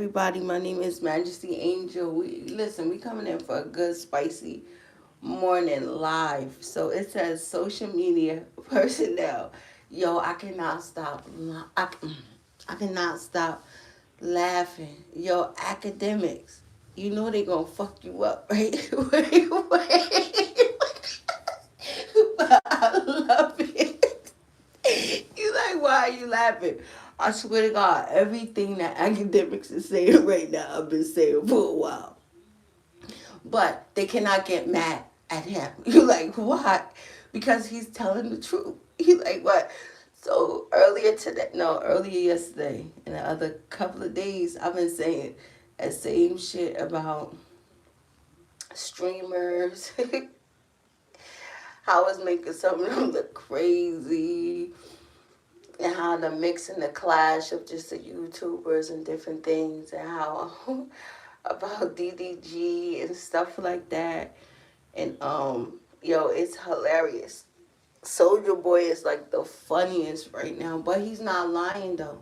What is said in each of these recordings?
everybody. My name is Majesty Angel. We coming in for a good spicy morning live. So it says social media personnel. Yo, I cannot stop. I cannot stop laughing. Yo, academics. You know they gonna fuck you up, right? Wait. But I love it. You like, why are you laughing? I swear to God, everything that academics is saying right now, I've been saying for a while. But they cannot get mad at him. You like, why? Because he's telling the truth. You like, what? So earlier yesterday, and the other couple of days, I've been saying that same shit about streamers. How it's making some of them look crazy, and how the mix and the clash of just the YouTubers and different things, and how about DDG and stuff like that. And yo, it's hilarious. Soldier Boy is like the funniest right now, but he's not lying though.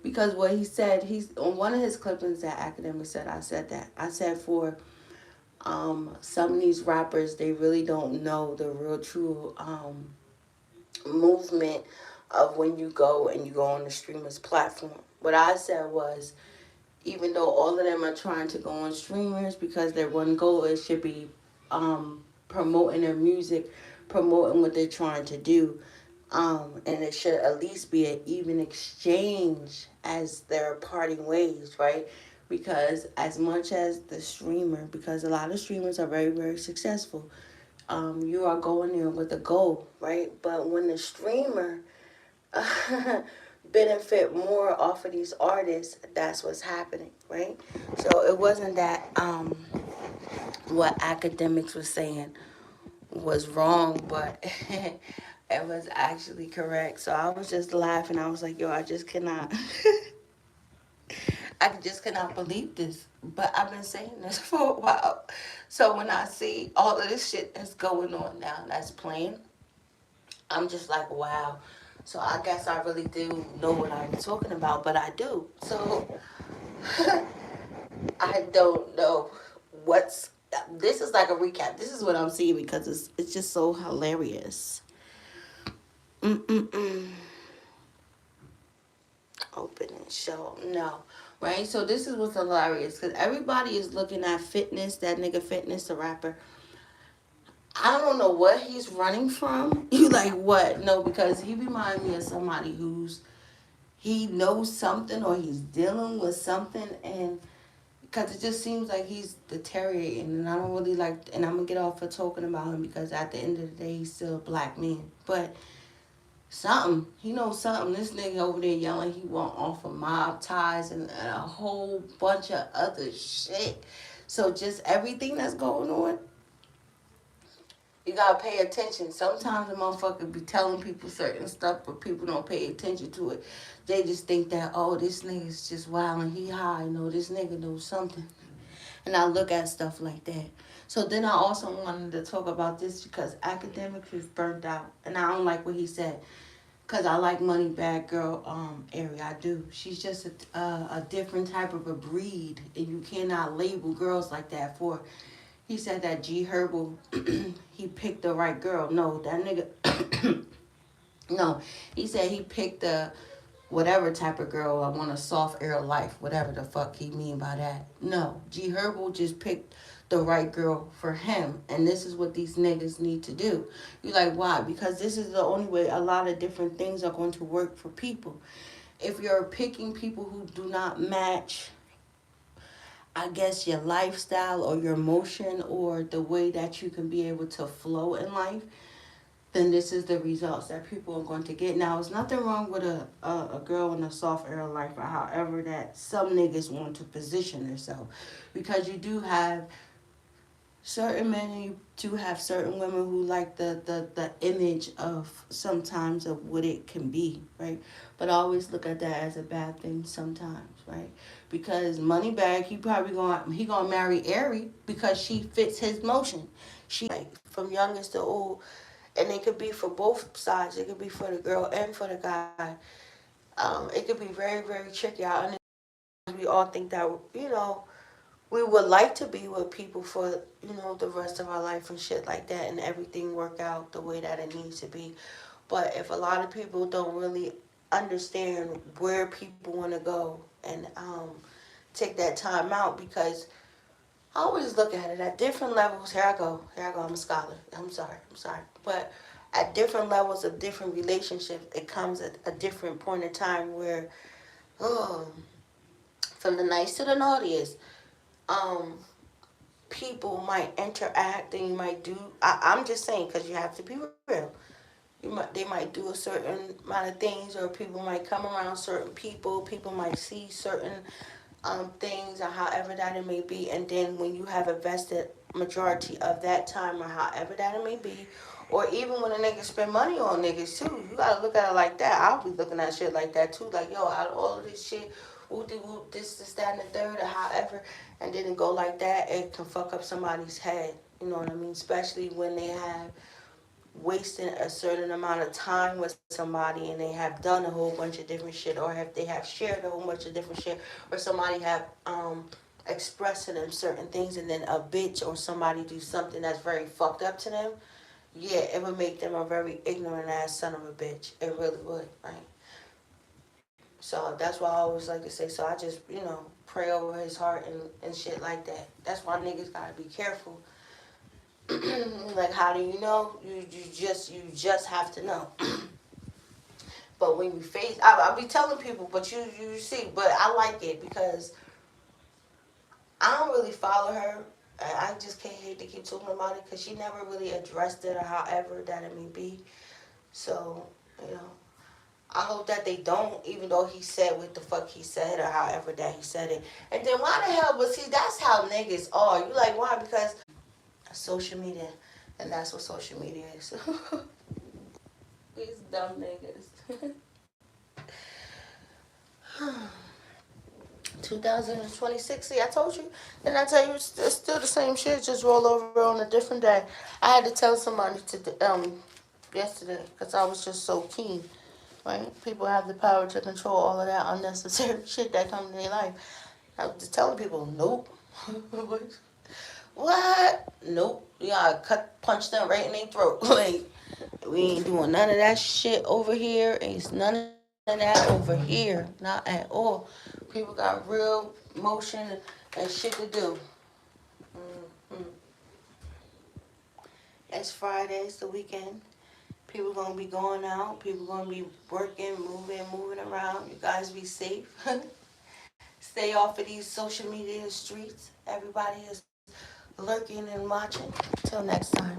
Because what he said, he's on one of his clippings that academic said, I said that. I said for some of these rappers, they really don't know the real true movement of when you go on the streamer's platform. What I said was, even though all of them are trying to go on streamers because their one goal is should be promoting their music, promoting what they're trying to do, and it should at least be an even exchange as they're parting ways, right? Because as much as the streamer, because a lot of streamers are very, very successful, you are going there with a goal, right? But when the streamer benefit more off of these artists, that's what's happening, right? So it wasn't that what academics was saying was wrong, but it was actually correct. So I was just laughing. I was like, yo, I just cannot. I just cannot believe this. But I've been saying this for a while. So when I see all of this shit that's going on now, that's playing, I'm just like, wow. So I guess I really do know what I'm talking about, but I do. So I don't know what's. This is like a recap. This is what I'm seeing because it's just so hilarious. Mm-mm-mm. Open and show. No. Right? So this is what's hilarious because everybody is looking at Fitness, that nigga Fitness, the rapper. I don't know what he's running from. You like what? No, because he reminds me of somebody who's he knows something or he's dealing with something, and because it just seems like he's deteriorating, and I don't really like, and I'm gonna get off for talking about him because at the end of the day he's still a black man, but something, he knows something. This nigga over there yelling he want off of mob ties and a whole bunch of other shit. So just everything that's going on, you gotta pay attention. Sometimes the motherfucker be telling people certain stuff, but people don't pay attention to it. They just think that, oh, this nigga's just wild and he high. No, this nigga knows something. And I look at stuff like that. So then I also wanted to talk about this because academics is burnt out, and I don't like what he said. Cause I like Money Bag Girl, Ari. I do. She's just a different type of a breed, and you cannot label girls like that. For he said that G Herbal, he picked the right girl. No, that nigga. No, he said he picked the whatever type of girl. I want a soft air life, whatever the fuck he mean by that. No, G Herbal just picked the right girl for him, and this is what these niggas need to do. You like, why? Because this is the only way a lot of different things are going to work for people. If you're picking people who do not match, I guess, your lifestyle or your emotion or the way that you can be able to flow in life, then this is the results that people are going to get. Now, there's nothing wrong with a girl in a soft era life, or however that some niggas want to position themselves, because you do have certain men and you do have certain women who like the image of sometimes of what it can be, right? But I always look at that as a bad thing sometimes, right? Because Moneybag, he gonna marry Ari because she fits his motion. She like from youngest to old, and it could be for both sides. It could be for the girl and for the guy. It could be very, very tricky. I understand we all think that, we would like to be with people for, the rest of our life and shit like that, and everything work out the way that it needs to be. But if a lot of people don't really understand where people want to go and take that time out, because I always look at it at different levels. Here I go, I'm a scholar. I'm sorry. But at different levels of different relationships, it comes at a different point in time where, oh, from the nice to the naughtiest, um, people might interact and you might do. I'm just saying, because you have to be real. They might do a certain amount of things, or people might come around certain people. People might see certain things, or however that it may be. And then when you have invested majority of that time, or however that it may be, or even when a nigga spend money on niggas too, you gotta look at it like that. I'll be looking at shit like that too. Like, yo, out of all of this shit, whoop de whoop, this, that, and the third, or however, and then it go like that, it can fuck up somebody's head. You know what I mean? Especially when they have wasting a certain amount of time with somebody, and they have done a whole bunch of different shit, or if they have shared a whole bunch of different shit, or somebody have expressed to them certain things, and then a bitch or somebody do something that's very fucked up to them. Yeah, it would make them a very ignorant ass son of a bitch. It really would, right? So that's why I always like to say, so I just, pray over his heart and shit like that. That's why niggas gotta be careful. Like, how do you know? You just have to know. But when you face, I'll be telling people, but you see, but I like it because I don't really follow her. I just can't hate to keep talking about it because she never really addressed it, or however that it may be. So, you know, I hope that they don't, even though he said what the fuck he said, or however that he said it. And then why the hell, but see, that's how niggas are. You like, why? Because social media. And that's what social media is. These dumb niggas. 2026. See, I told you. Didn't I tell you it's still the same shit, just roll over on a different day. I had to tell somebody yesterday because I was just so keen. Right? People have the power to control all of that unnecessary shit that comes in their life. I was just telling people, nope. What? Nope. You gotta punch them right in their throat. Like, we ain't doing none of that shit over here. Ain't none of that over here. Not at all. People got real motion and shit to do. Mm-hmm. It's Friday. It's the weekend. People gonna be going out. People gonna be working, moving around. You guys be safe. Stay off of these social media streets. Everybody is lurking and watching. Till next time.